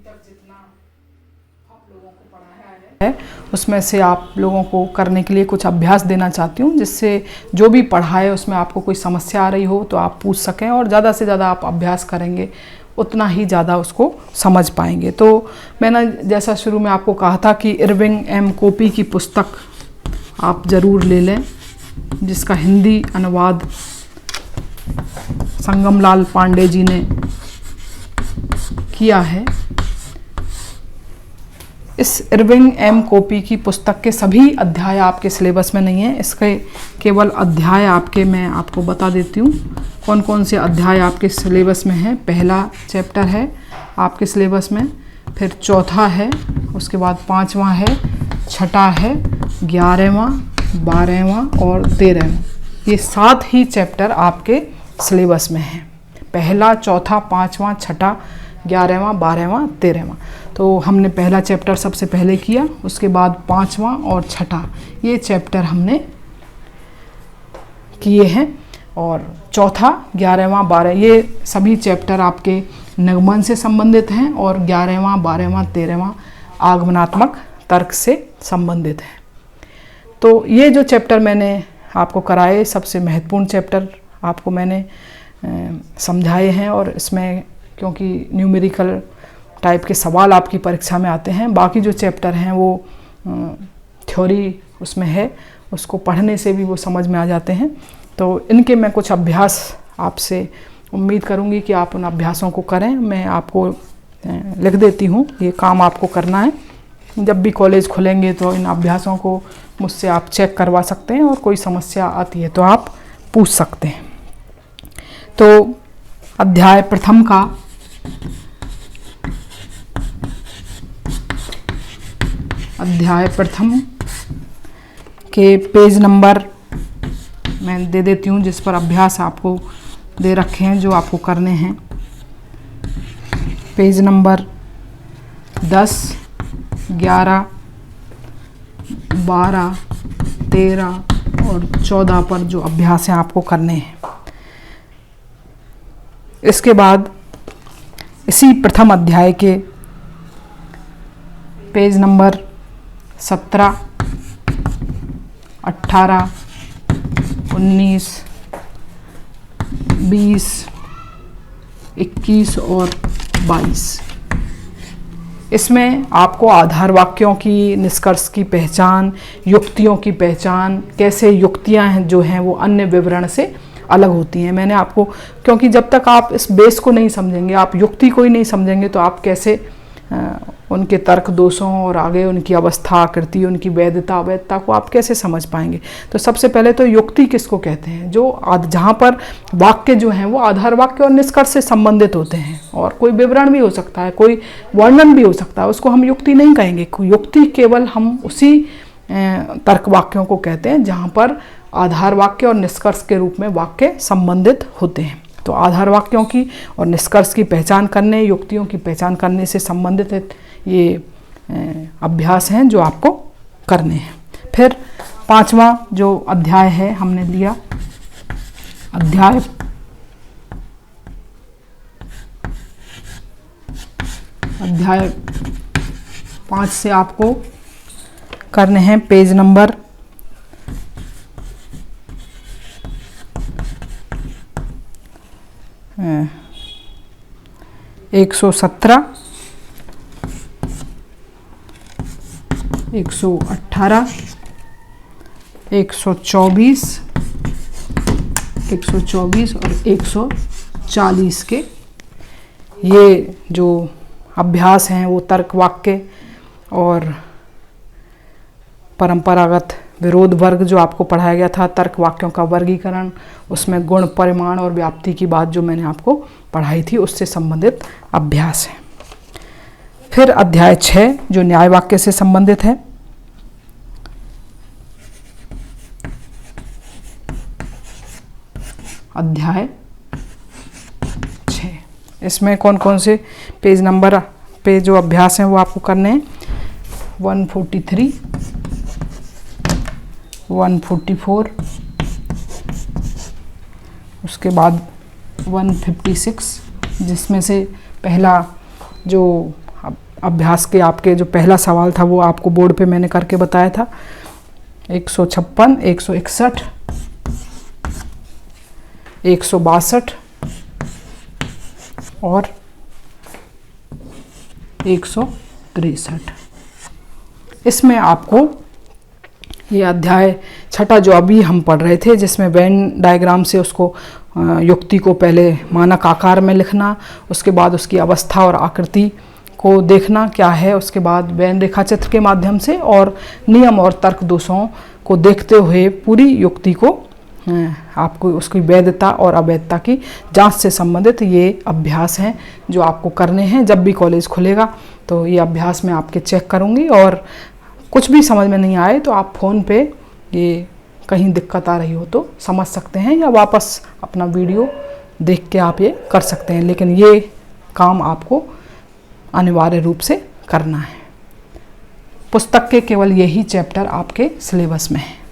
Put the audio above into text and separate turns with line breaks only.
तक जितना आप लोगों को पढ़ाया है उसमें से आप लोगों को करने के लिए कुछ अभ्यास देना चाहती हूँ, जिससे जो भी पढ़ा है उसमें आपको कोई समस्या आ रही हो तो आप पूछ सकें, और ज़्यादा से ज़्यादा आप अभ्यास करेंगे उतना ही ज़्यादा उसको समझ पाएंगे। तो मैंने जैसा शुरू में आपको कहा था कि इरविंग एम कोपी की पुस्तक आप ज़रूर ले लें, जिसका हिंदी अनुवाद संगमलाल पांडे जी ने किया है। इस इरविंग एम कोपी की पुस्तक के सभी अध्याय आपके सिलेबस में नहीं है, इसके केवल अध्याय आपके मैं आपको बता देती हूँ कौन कौन से अध्याय आपके सिलेबस में हैं। पहला चैप्टर है आपके सिलेबस में, फिर चौथा है, उसके बाद पाँचवा है, छठा है, 11वां, 12वां और 13वां। ये 7 ही चैप्टर आपके सिलेबस में हैं। पहला, चौथा, पाँचवा, छठा, 11वां, 12वां, 13वां। तो हमने पहला चैप्टर सबसे पहले किया, उसके बाद पाँचवां और छठा ये चैप्टर हमने किए हैं, और चौथा, 11वां, 12 ये सभी चैप्टर आपके निगमन से संबंधित हैं, और 11वां, 12वां, 13वां आगमनात्मक तर्क से संबंधित हैं। तो ये जो चैप्टर मैंने आपको कराए, सबसे महत्वपूर्ण चैप्टर आपको मैंने समझाए हैं, और इसमें क्योंकि न्यूमेरिकल टाइप के सवाल आपकी परीक्षा में आते हैं, बाकी जो चैप्टर हैं वो थ्योरी उसमें है, उसको पढ़ने से भी वो समझ में आ जाते हैं। तो इनके मैं कुछ अभ्यास आपसे उम्मीद करूंगी कि आप उन अभ्यासों को करें। मैं आपको लिख देती हूँ, ये काम आपको करना है। जब भी कॉलेज खुलेंगे तो इन अभ्यासों को मुझसे आप चेक करवा सकते हैं, और कोई समस्या आती है तो आप पूछ सकते हैं। तो अध्याय प्रथम का अध्याय प्रथम के पेज नंबर मैं दे देती हूँ, जिस पर अभ्यास आपको दे रखे हैं जो आपको करने हैं। पेज नंबर 10, 11, 12, 13 और 14 पर जो अभ्यास हैं आपको करने हैं। इसके बाद इसी प्रथम अध्याय के पेज नंबर 17, 18, 19, 20, 21 और 22 इसमें आपको आधार वाक्यों की, निष्कर्ष की पहचान, युक्तियों की पहचान, कैसे युक्तियां हैं जो हैं वो अन्य विवरण से अलग होती हैं। मैंने आपको, क्योंकि जब तक आप इस बेस को नहीं समझेंगे, आप युक्ति को ही नहीं समझेंगे, तो आप कैसे उनके तर्क दोषों और आगे उनकी अवस्था, आकृति, उनकी वैधता, अवैधता को आप कैसे समझ पाएंगे। तो सबसे पहले तो युक्ति किसको कहते हैं, जो जहाँ पर वाक्य जो हैं वो आधार वाक्य और निष्कर्ष से संबंधित होते हैं, और कोई विवरण भी हो सकता है, कोई वर्णन भी हो सकता है, उसको हम युक्ति नहीं कहेंगे। युक्ति केवल हम उसी तर्क वाक्यों को कहते हैं जहाँ पर आधार वाक्य और निष्कर्ष के रूप में वाक्य संबंधित होते हैं। तो आधार वाक्यों की और निष्कर्ष की पहचान करने, युक्तियों की पहचान करने से संबंधित ये अभ्यास हैं जो आपको करने हैं। फिर पांचवा जो अध्याय है हमने लिया, अध्याय 5 से आपको करने हैं पेज नंबर 117, 118, 124, 124 और 140 के ये जो अभ्यास हैं वो तर्क वाक्य और परंपरागत विरोध वर्ग जो आपको पढ़ाया गया था, तर्क वाक्यों का वर्गीकरण, उसमें गुण, परिमाण और व्याप्ति की बात जो मैंने आपको पढ़ाई थी उससे संबंधित अभ्यास है। फिर अध्याय 6 जो न्याय वाक्य से संबंधित है, अध्याय 6 इसमें कौन कौन से पेज नंबर पे जो अभ्यास हैं वो आपको करने हैं। 143, 144, उसके बाद 156, जिसमें से पहला जो अभ्यास के आपके जो पहला सवाल था वो आपको बोर्ड पे मैंने करके बताया था। 156, 161, 162 और 163। इसमें आपको ये अध्याय छठा जो अभी हम पढ़ रहे थे, जिसमें वेन डायग्राम से उसको युक्ति को पहले मानक आकार में लिखना, उसके बाद उसकी अवस्था और आकृति को देखना क्या है, उसके बाद वेन रेखा चित्र के माध्यम से और नियम और तर्क दोषों को देखते हुए पूरी युक्ति को आपको उसकी वैधता और अवैधता की जांच से संबंधित ये अभ्यास हैं जो आपको करने हैं। जब भी कॉलेज खुलेगा तो ये अभ्यास मैं आपके चेक करूँगी, और कुछ भी समझ में नहीं आए तो आप फ़ोन पे ये कहीं दिक्कत आ रही हो तो समझ सकते हैं, या वापस अपना वीडियो देख के आप ये कर सकते हैं। लेकिन ये काम आपको अनिवार्य रूप से करना है। पुस्तक के केवल यही चैप्टर आपके सिलेबस में है।